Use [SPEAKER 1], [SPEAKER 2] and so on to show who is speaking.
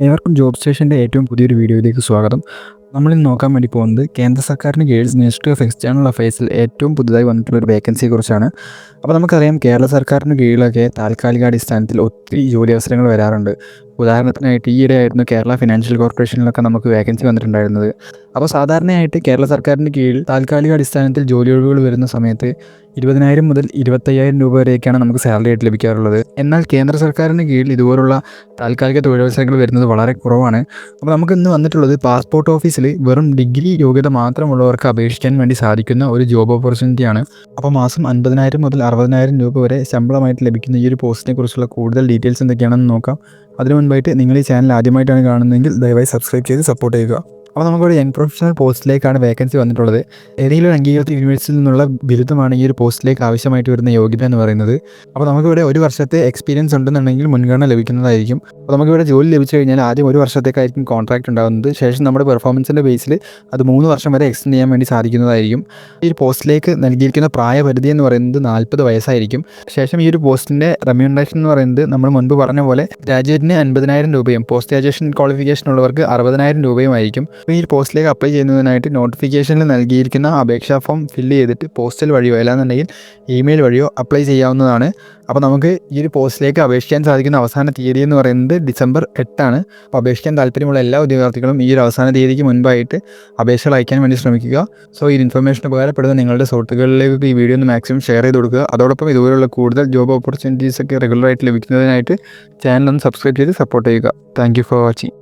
[SPEAKER 1] ഏവർക്കും ജോബ് സ്റ്റേഷൻ്റെ ഏറ്റവും പുതിയൊരു വീഡിയോയിലേക്ക് സ്വാഗതം. നമ്മളിന്ന് നോക്കാൻ വേണ്ടി പോകുന്നത് കേന്ദ്ര സർക്കാരിന് കീഴിൽ മിനിസ്ട്രി ഓഫ് എക്സ്റ്റേണൽ അഫയേഴ്സിൽ ഏറ്റവും പുതുതായി വന്നിട്ടുള്ളൊരു വേക്കൻസിയെക്കുറിച്ചാണ്. അപ്പോൾ നമുക്കറിയാം, കേരള സർക്കാരിന് കീഴിലൊക്കെ താൽക്കാലികാടിസ്ഥാനത്തിൽ ഒത്തിരി ജോലി അവസരങ്ങൾ വരാറുണ്ട്. ഉദാഹരണത്തിനായിട്ട് ഈയിടെ ആയിരുന്നു കേരള ഫിനാൻഷ്യൽ കോർപ്പറേഷനിലൊക്കെ നമുക്ക് വേക്കൻസി വന്നിട്ടുണ്ടായിരുന്നത്. അപ്പോൾ സാധാരണയായിട്ട് കേരള സർക്കാരിന് കീഴിൽ താൽക്കാലികാടിസ്ഥാനത്തിൽ ജോലി ഒഴിവുകൾ വരുന്ന സമയത്ത് 20,000 മുതൽ 25,000 രൂപ വരെയൊക്കെയാണ് നമുക്ക് സാലറി ആയിട്ട് ലഭിക്കാറുള്ളത്. എന്നാൽ കേന്ദ്ര സർക്കാരിന് കീഴിൽ ഇതുപോലുള്ള താൽക്കാലിക തൊഴിലവസരങ്ങൾ വരുന്നത് വളരെ കുറവാണ്. അപ്പോൾ നമുക്ക് ഇന്ന് വന്നിട്ടുള്ളത് പാസ്പോർട്ട് ഓഫീസിൽ വെറും ഡിഗ്രി യോഗ്യത മാത്രമുള്ളവർക്ക് അപേക്ഷിക്കാൻ വേണ്ടി സാധിക്കുന്ന ഒരു ജോബ് ഓപ്പർച്യൂണിറ്റിയാണ്. അപ്പോൾ മാസം 50,000 മുതൽ 60,000 രൂപ വരെ ശമ്പളമായിട്ട് ലഭിക്കുന്ന ഈ ഒരു പോസ്റ്റിനെ കുറിച്ചുള്ള കൂടുതൽ ഡീറ്റെയിൽസ് എന്തൊക്കെയാണെന്ന് നോക്കാം. അതിനു മുൻപായിട്ട് നിങ്ങൾ ഈ ചാനൽ ആദ്യമായിട്ടാണ് കാണുന്നതെങ്കിൽ ദയവായി സബ്സ്ക്രൈബ് ചെയ്ത് സപ്പോർട്ട് ചെയ്യുക. അപ്പോൾ നമുക്കൊരു യങ് പ്രൊഫഷണൽ പോസ്റ്റിലേക്കാണ് വേക്കൻസി വന്നിട്ടുള്ളത്. ഏതെങ്കിലും ഒരു അംഗീകൃത യൂണിവേഴ്സിറ്റിയിൽ നിന്നുള്ള ബിരുദമാണ് ഈ ഒരു പോസ്റ്റിലേക്ക് ആവശ്യമായിട്ട് വരുന്ന യോഗ്യത എന്ന് പറയുന്നത്. അപ്പോൾ നമുക്കിവിടെ 1 വർഷത്തെ എക്സ്പീരിയൻസ് ഉണ്ടെന്നുണ്ടെങ്കിൽ മുൻഗണന ലഭിക്കുന്നതായിരിക്കും. അപ്പോൾ നമുക്കിവിടെ ജോലി ലഭിച്ചു കഴിഞ്ഞാൽ ആദ്യം 1 വർഷത്തേക്കായിരിക്കും കോൺട്രാക്ട് ഉണ്ടാകുന്നത്. ശേഷം നമ്മുടെ പെർഫോമൻസിൻ്റെ ബേസിൽ അത് 3 വർഷം വരെ എക്സ്റ്റെൻഡ് ചെയ്യാൻ വേണ്ടി സാധിക്കുന്നതായിരിക്കും. ഈ ഒരു പോസ്റ്റിലേക്ക് നൽകിയിരിക്കുന്ന പ്രായപരിധി എന്ന് പറയുന്നത് 40 വയസ്സായിരിക്കും. ശേഷം ഈ ഒരു പോസ്റ്റിൻ്റെ റെമ്യൂണറേഷൻ എന്ന് പറയുന്നത് നമ്മൾ മുൻപ് പറഞ്ഞ പോലെ ഗ്രാജുവേറ്റിന് 50,000 രൂപയും പോസ്റ്റ് ഗ്രാജുവേഷൻ ക്വാളിഫിക്കേഷൻ ഉള്ളവർക്ക് 60,000 രൂപയും ആയിരിക്കും. അപ്പോൾ ഈ പോസ്റ്റിലേക്ക് അപ്ലൈ ചെയ്യുന്നതിനായിട്ട് നോട്ടിഫിക്കേഷനിൽ നൽകിയിരിക്കുന്ന അപേക്ഷാ ഫോം ഫില്ല് ചെയ്തിട്ട് പോസ്റ്റൽ വഴിയോ അല്ലാന്നുണ്ടെങ്കിൽ ഇമെയിൽ വഴിയോ അപ്ലൈ ചെയ്യാവുന്നതാണ്. അപ്പോൾ നമുക്ക് ഈ ഒരു പോസ്റ്റിലേക്ക് അപേക്ഷിക്കാൻ സാധിക്കുന്ന അവസാന തീയതി എന്ന് പറയുന്നത് ഡിസംബർ 8 അപ്പോൾ അപേക്ഷിക്കാൻ താല്പര്യമുള്ള എല്ലാ ഉദ്യോഗാർത്ഥികളും ഈ ഒരു അവസാന തീയതിക്ക് മുൻപായിട്ട് അപേക്ഷകൾ അയക്കാൻ വേണ്ടി ശ്രമിക്കുക. സോ ഈ ഇൻഫർമേഷൻ ഉപകാരപ്പെടുന്ന നിങ്ങളുടെ സുഹൃത്തുക്കളിലേക്ക് ഈ വീഡിയോ ഒന്ന് മാക്സിമം ഷെയർ ചെയ്ത് കൊടുക്കുക. അതോടൊപ്പം ഇതുപോലുള്ള കൂടുതൽ ജോബ് ഓപ്പർച്യൂണിറ്റീസ് ഒക്കെ റെഗുലറായിട്ട് ലഭിക്കുന്നതിനായിട്ട് ചാനൽ ഒന്ന് സബ്സ്ക്രൈബ് ചെയ്ത് സപ്പോർട്ട് ചെയ്യുക. Thank you for watching.